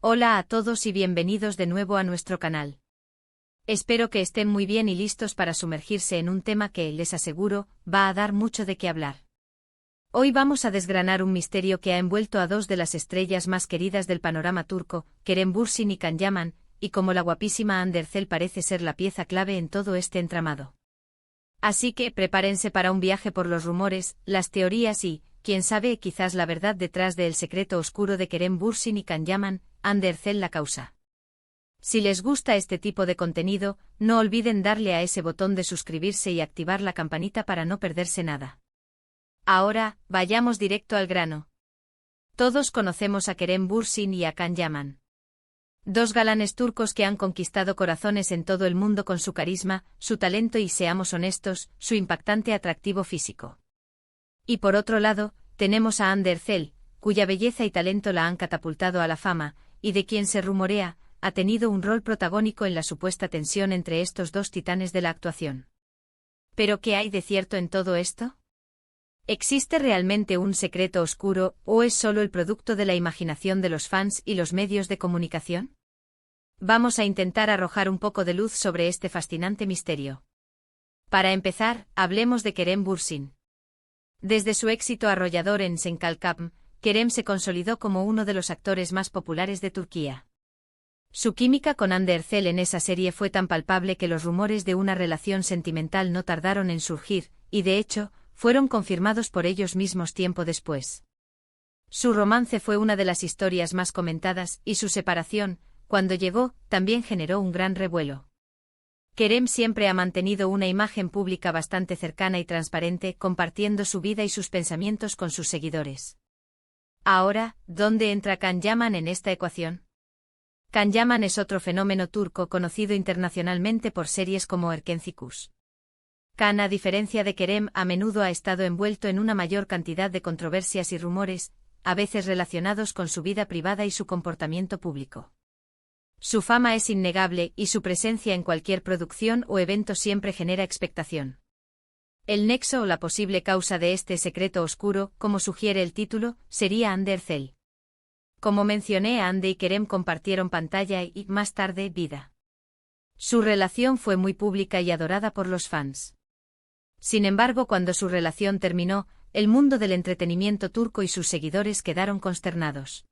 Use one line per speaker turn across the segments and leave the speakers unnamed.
Hola a todos y bienvenidos de nuevo a nuestro canal. Espero que estén muy bien y listos para sumergirse en un tema que, les aseguro, va a dar mucho de qué hablar. Hoy vamos a desgranar un misterio que ha envuelto a dos de las estrellas más queridas del panorama turco, Kerem Bürsin y Can Yaman, y como la guapísima Hande Erçel parece ser la pieza clave en todo este entramado. Así que prepárense para un viaje por los rumores, las teorías y, quién sabe, quizás la verdad detrás del secreto oscuro de Kerem Bürsin y Can Yaman, Hande Erçel la causa. Si les gusta este tipo de contenido, no olviden darle a ese botón de suscribirse y activar la campanita para no perderse nada. Ahora, vayamos directo al grano. Todos conocemos a Kerem Bürsin y a Can Yaman. Dos galanes turcos que han conquistado corazones en todo el mundo con su carisma, su talento y, seamos honestos, su impactante atractivo físico. Y por otro lado, tenemos a Hande Erçel, cuya belleza y talento la han catapultado a la fama, y de quien se rumorea, ha tenido un rol protagónico en la supuesta tensión entre estos dos titanes de la actuación. ¿Pero qué hay de cierto en todo esto? ¿Existe realmente un secreto oscuro, o es solo el producto de la imaginación de los fans y los medios de comunicación? Vamos a intentar arrojar un poco de luz sobre este fascinante misterio. Para empezar, hablemos de Kerem Bürsin. Desde su éxito arrollador en Sen Kalkam, Kerem se consolidó como uno de los actores más populares de Turquía. Su química con Hande Erçel en esa serie fue tan palpable que los rumores de una relación sentimental no tardaron en surgir, y de hecho, fueron confirmados por ellos mismos tiempo después. Su romance fue una de las historias más comentadas, y su separación, cuando llegó, también generó un gran revuelo. Kerem siempre ha mantenido una imagen pública bastante cercana y transparente, compartiendo su vida y sus pensamientos con sus seguidores. Ahora, ¿dónde entra Can Yaman en esta ecuación? Can Yaman es otro fenómeno turco conocido internacionalmente por series como Erkenci. Can, a diferencia de Kerem, a menudo ha estado envuelto en una mayor cantidad de controversias y rumores, a veces relacionados con su vida privada y su comportamiento público. Su fama es innegable y su presencia en cualquier producción o evento siempre genera expectación. El nexo o la posible causa de este secreto oscuro, como sugiere el título, sería Hande Erçel. Como mencioné, Hande y Kerem compartieron pantalla y, más tarde, vida. Su relación fue muy pública y adorada por los fans. Sin embargo, cuando su relación terminó, el mundo del entretenimiento turco y sus seguidores quedaron consternados.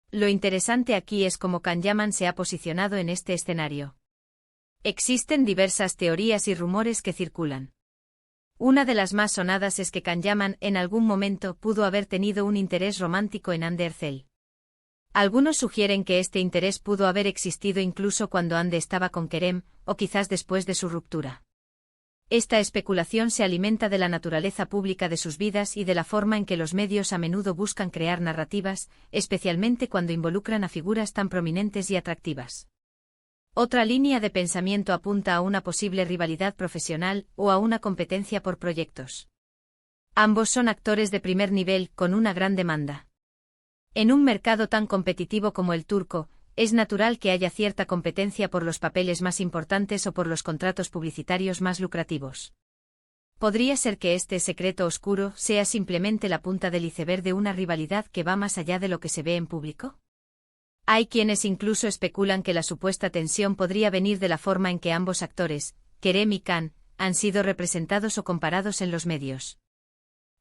Lo interesante aquí es cómo Can Yaman se ha posicionado en este escenario. Existen diversas teorías y rumores que circulan. Una de las más sonadas es que Can Yaman en algún momento pudo haber tenido un interés romántico en Hande Erçel. Algunos sugieren que este interés pudo haber existido incluso cuando Hande estaba con Kerem, o quizás después de su ruptura. Esta especulación se alimenta de la naturaleza pública de sus vidas y de la forma en que los medios a menudo buscan crear narrativas, especialmente cuando involucran a figuras tan prominentes y atractivas. Otra línea de pensamiento apunta a una posible rivalidad profesional o a una competencia por proyectos. Ambos son actores de primer nivel con una gran demanda. En un mercado tan competitivo como el turco, es natural que haya cierta competencia por los papeles más importantes o por los contratos publicitarios más lucrativos. ¿Podría ser que este secreto oscuro sea simplemente la punta del iceberg de una rivalidad que va más allá de lo que se ve en público? Hay quienes incluso especulan que la supuesta tensión podría venir de la forma en que ambos actores, Kerem y Can, han sido representados o comparados en los medios.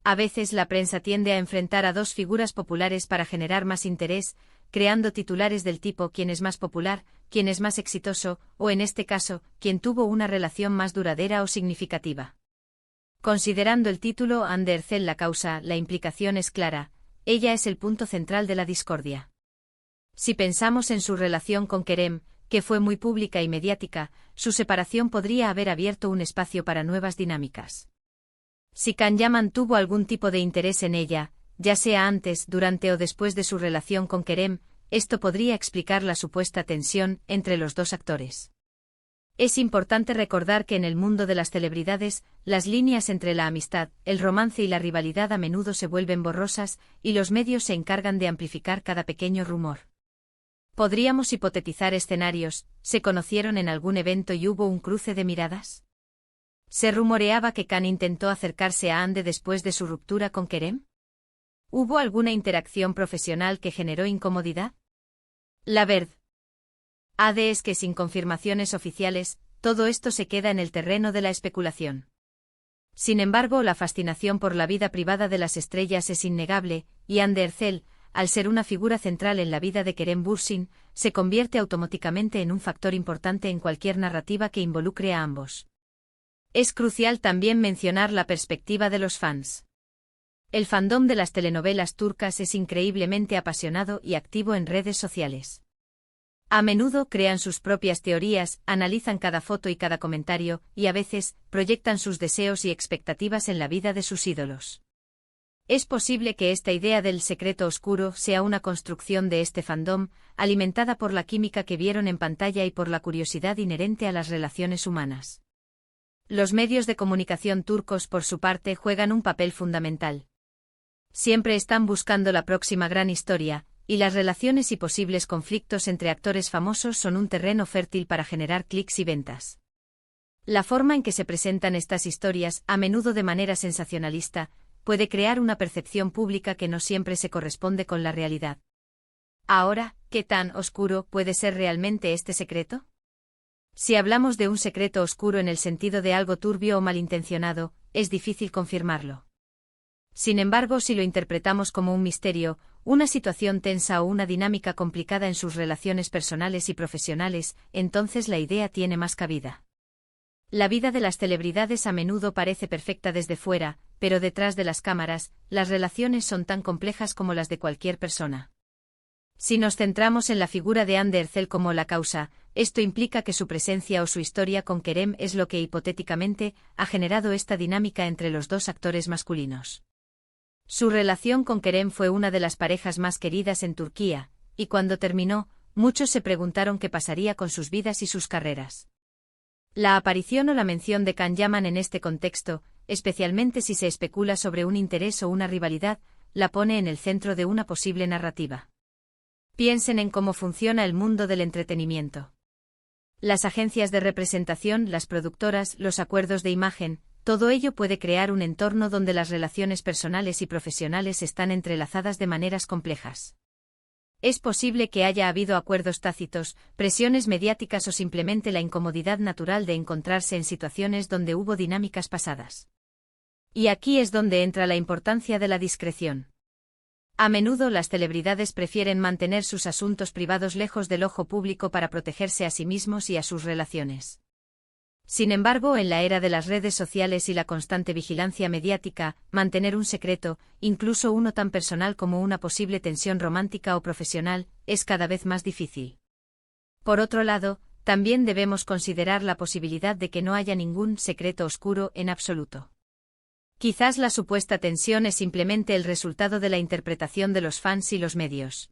A veces la prensa tiende a enfrentar a dos figuras populares para generar más interés, creando titulares del tipo «quién es más popular», «quién es más exitoso», o en este caso, «quién tuvo una relación más duradera o significativa». Considerando el título Hande Erçel la causa, la implicación es clara, ella es el punto central de la discordia. Si pensamos en su relación con Kerem, que fue muy pública y mediática, su separación podría haber abierto un espacio para nuevas dinámicas. Si Can Yaman tuvo algún tipo de interés en ella, ya sea antes, durante o después de su relación con Kerem, esto podría explicar la supuesta tensión entre los dos actores. Es importante recordar que en el mundo de las celebridades, las líneas entre la amistad, el romance y la rivalidad a menudo se vuelven borrosas, y los medios se encargan de amplificar cada pequeño rumor. Podríamos hipotetizar escenarios: ¿se conocieron en algún evento y hubo un cruce de miradas? ¿Se rumoreaba que Can intentó acercarse a Hande después de su ruptura con Kerem? ¿Hubo alguna interacción profesional que generó incomodidad? La verdad es que sin confirmaciones oficiales, todo esto se queda en el terreno de la especulación. Sin embargo, la fascinación por la vida privada de las estrellas es innegable, y Anderzel, al ser una figura central en la vida de Kerem Bürsin, se convierte automáticamente en un factor importante en cualquier narrativa que involucre a ambos. Es crucial también mencionar la perspectiva de los fans. El fandom de las telenovelas turcas es increíblemente apasionado y activo en redes sociales. A menudo crean sus propias teorías, analizan cada foto y cada comentario, y a veces, proyectan sus deseos y expectativas en la vida de sus ídolos. Es posible que esta idea del secreto oscuro sea una construcción de este fandom, alimentada por la química que vieron en pantalla y por la curiosidad inherente a las relaciones humanas. Los medios de comunicación turcos, por su parte, juegan un papel fundamental. Siempre están buscando la próxima gran historia, y las relaciones y posibles conflictos entre actores famosos son un terreno fértil para generar clics y ventas. La forma en que se presentan estas historias, a menudo de manera sensacionalista, puede crear una percepción pública que no siempre se corresponde con la realidad. Ahora, ¿qué tan oscuro puede ser realmente este secreto? Si hablamos de un secreto oscuro en el sentido de algo turbio o malintencionado, es difícil confirmarlo. Sin embargo, si lo interpretamos como un misterio, una situación tensa o una dinámica complicada en sus relaciones personales y profesionales, entonces la idea tiene más cabida. La vida de las celebridades a menudo parece perfecta desde fuera, pero detrás de las cámaras, las relaciones son tan complejas como las de cualquier persona. Si nos centramos en la figura de Anderzel como la causa, esto implica que su presencia o su historia con Kerem es lo que hipotéticamente ha generado esta dinámica entre los dos actores masculinos. Su relación con Kerem fue una de las parejas más queridas en Turquía, y cuando terminó, muchos se preguntaron qué pasaría con sus vidas y sus carreras. La aparición o la mención de Can Yaman en este contexto, especialmente si se especula sobre un interés o una rivalidad, la pone en el centro de una posible narrativa. Piensen en cómo funciona el mundo del entretenimiento. Las agencias de representación, las productoras, los acuerdos de imagen, todo ello puede crear un entorno donde las relaciones personales y profesionales están entrelazadas de maneras complejas. Es posible que haya habido acuerdos tácitos, presiones mediáticas o simplemente la incomodidad natural de encontrarse en situaciones donde hubo dinámicas pasadas. Y aquí es donde entra la importancia de la discreción. A menudo las celebridades prefieren mantener sus asuntos privados lejos del ojo público para protegerse a sí mismos y a sus relaciones. Sin embargo, en la era de las redes sociales y la constante vigilancia mediática, mantener un secreto, incluso uno tan personal como una posible tensión romántica o profesional, es cada vez más difícil. Por otro lado, también debemos considerar la posibilidad de que no haya ningún secreto oscuro en absoluto. Quizás la supuesta tensión es simplemente el resultado de la interpretación de los fans y los medios.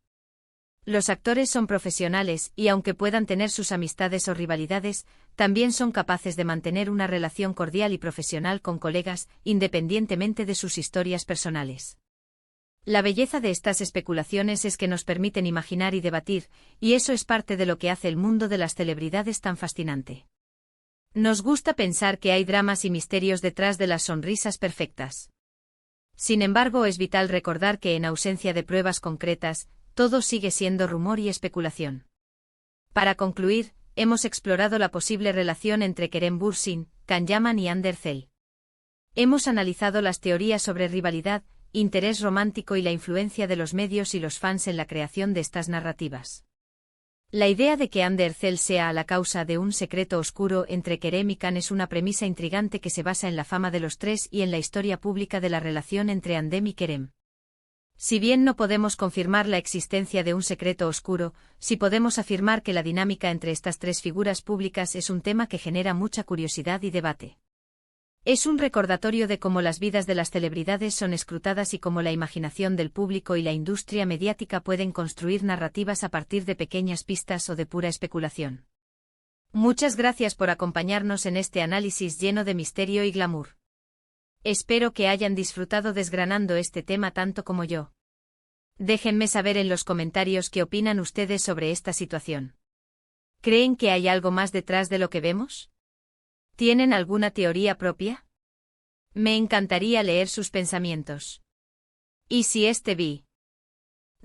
Los actores son profesionales y aunque puedan tener sus amistades o rivalidades, también son capaces de mantener una relación cordial y profesional con colegas, independientemente de sus historias personales. La belleza de estas especulaciones es que nos permiten imaginar y debatir, y eso es parte de lo que hace el mundo de las celebridades tan fascinante. Nos gusta pensar que hay dramas y misterios detrás de las sonrisas perfectas. Sin embargo, es vital recordar que en ausencia de pruebas concretas, todo sigue siendo rumor y especulación. Para concluir, hemos explorado la posible relación entre Kerem Bürsin, Can Yaman y Anderzel. Hemos analizado las teorías sobre rivalidad, interés romántico y la influencia de los medios y los fans en la creación de estas narrativas. La idea de que Anderzel sea la causa de un secreto oscuro entre Kerem y Can es una premisa intrigante que se basa en la fama de los tres y en la historia pública de la relación entre Andem y Kerem. Si bien no podemos confirmar la existencia de un secreto oscuro, sí podemos afirmar que la dinámica entre estas tres figuras públicas es un tema que genera mucha curiosidad y debate. Es un recordatorio de cómo las vidas de las celebridades son escrutadas y cómo la imaginación del público y la industria mediática pueden construir narrativas a partir de pequeñas pistas o de pura especulación. Muchas gracias por acompañarnos en este análisis lleno de misterio y glamour. Espero que hayan disfrutado desgranando este tema tanto como yo. Déjenme saber en los comentarios qué opinan ustedes sobre esta situación. ¿Creen que hay algo más detrás de lo que vemos? ¿Tienen alguna teoría propia? Me encantaría leer sus pensamientos. ¿Y si este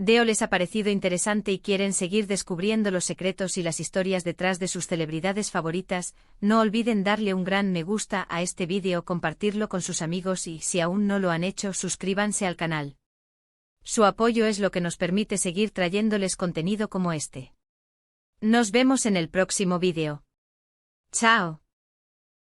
Deo les ha parecido interesante y quieren seguir descubriendo los secretos y las historias detrás de sus celebridades favoritas. No olviden darle un gran me gusta a este vídeo, compartirlo con sus amigos y, si aún no lo han hecho, suscríbanse al canal. Su apoyo es lo que nos permite seguir trayéndoles contenido como este. Nos vemos en el próximo vídeo. ¡Chao!